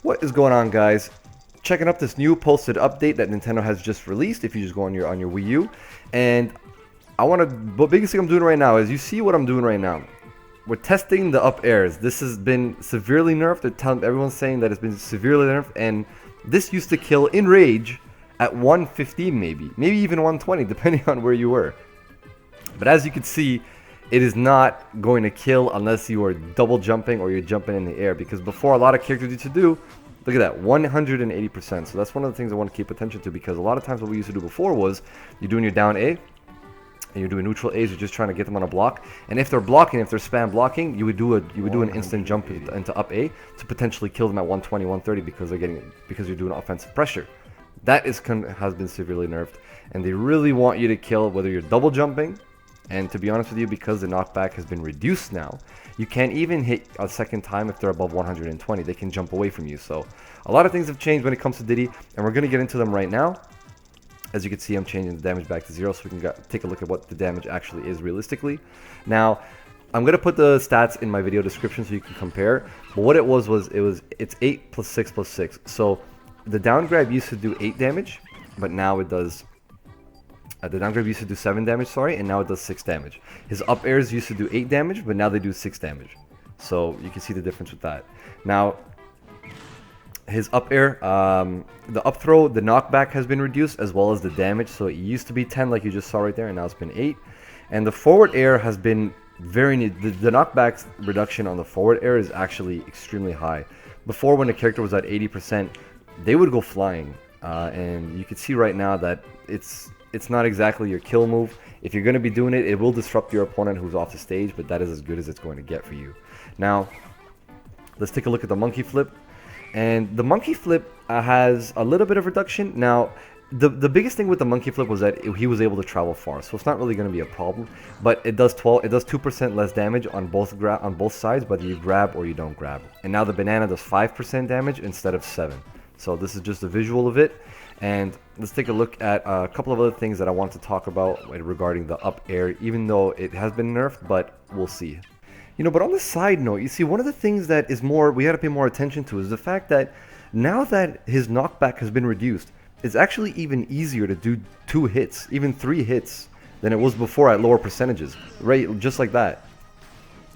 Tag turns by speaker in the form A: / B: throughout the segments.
A: What is going on, guys? Checking up this new posted update that Nintendo has just released. If you just go on your Wii U, and the biggest thing I'm doing right now is, you see what I'm doing right now. We're testing the up airs. This has been severely nerfed. Everyone's saying that it's been severely nerfed, and this used to kill in rage at 115, maybe even 120, depending on where you were. But as you can see, it is not going to kill unless you are double jumping or you're jumping in the air. Because before, a lot of characters used to do, look at that, 180%. So that's one of the things I want to keep attention to, because a lot of times what we used to do before was you're doing your down A and you're doing neutral A's. You're just trying to get them on a block, and if they're blocking, if they're spam blocking, you would do an instant jump into up A to potentially kill them at 120, 130 because you're doing offensive pressure. That has been severely nerfed, and they really want you to kill whether you're double jumping. And to be honest with you, because the knockback has been reduced now, you can't even hit a second time if they're above 120. They can jump away from you. So a lot of things have changed when it comes to Diddy, and we're going to get into them right now. As you can see, I'm changing the damage back to 0 so we can take a look at what the damage actually is realistically. Now, I'm going to put the stats in my video description so you can compare. But what it was it's 8 plus 6 plus 6. So the down grab used to do 8 damage, but now it does... the down grab used to do 7 damage, sorry, and now it does 6 damage. His up airs used to do 8 damage, but now they do 6 damage. So you can see the difference with that. Now, his up air, the up throw, the knockback has been reduced, as well as the damage. So it used to be 10 like you just saw right there, and now it's been 8. And the forward air has been the knockback reduction on the forward air is actually extremely high. Before, when the character was at 80%, they would go flying. And you can see right now that it's not exactly your kill move. If you're going to be doing it, it will disrupt your opponent who's off the stage, but that is as good as it's going to get for you. Now, let's take a look at the monkey flip. And the monkey flip has a little bit of reduction. Now, the biggest thing with the monkey flip was that he was able to travel far, so it's not really going to be a problem. But it does 2% less damage on both sides, whether you grab or you don't grab. And now the banana does 5% damage instead of 7. So this is just a visual of it. And let's take a look at a couple of other things that I want to talk about regarding the up air, even though it has been nerfed, but we'll see. You know, but on the side note, you see, one of the things that is we got to pay more attention to is the fact that now that his knockback has been reduced, it's actually even easier to do 2 hits, even 3 hits, than it was before at lower percentages, right? Just like that.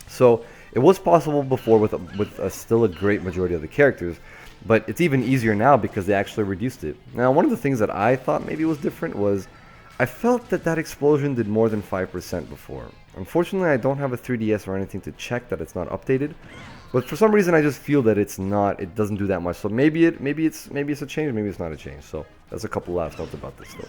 A: So it was possible before with still a great majority of the characters, but it's even easier now because they actually reduced it. Now, one of the things that I thought maybe was different was I felt that explosion did more than 5% before. Unfortunately, I don't have a 3DS or anything to check that it's not updated, but for some reason I just feel that it doesn't do that much. So maybe it's a change, maybe it's not a change. So that's a couple last thoughts about this though.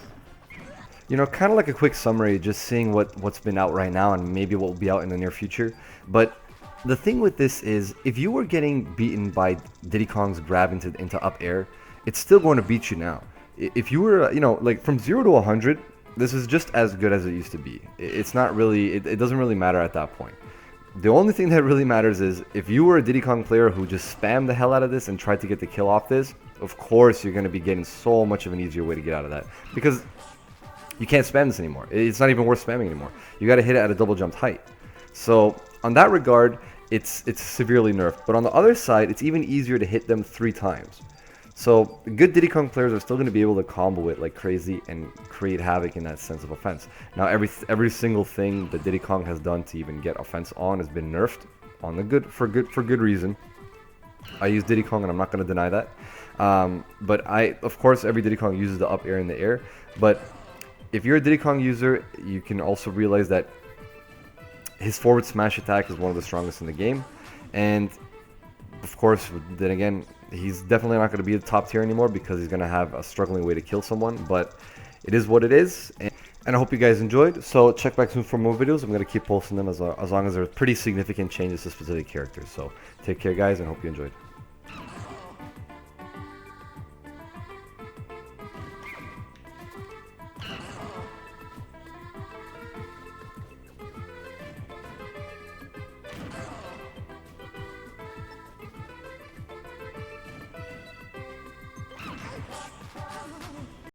A: You know, kind of like a quick summary, just seeing what's been out right now and maybe what will be out in the near future. But the thing with this is, if you were getting beaten by Diddy Kong's grab into up air, it's still going to beat you now. If you were, you know, like from 0 to 100, this is just as good as it used to be. It's not really, it doesn't really matter at that point. The only thing that really matters is if you were a Diddy Kong player who just spammed the hell out of this and tried to get the kill off this, of course you're going to be getting so much of an easier way to get out of that. Because you can't spam this anymore. It's not even worth spamming anymore. You got to hit it at a double jumped height. So on that regard, it's severely nerfed. But on the other side, it's even easier to hit them 3 times. So good Diddy Kong players are still going to be able to combo it like crazy and create havoc in that sense of offense. Now every single thing that Diddy Kong has done to even get offense on has been nerfed for good reason. I use Diddy Kong and I'm not going to deny that. But of course every Diddy Kong uses the up air in the air. But if you're a Diddy Kong user, you can also realize that his forward smash attack is one of the strongest in the game. And of course, then again, he's definitely not going to be the top tier anymore because he's going to have a struggling way to kill someone. But it is what it is. And I hope you guys enjoyed. So check back soon for more videos. I'm going to keep posting them as long as there are pretty significant changes to specific characters. So take care, guys, and hope you enjoyed.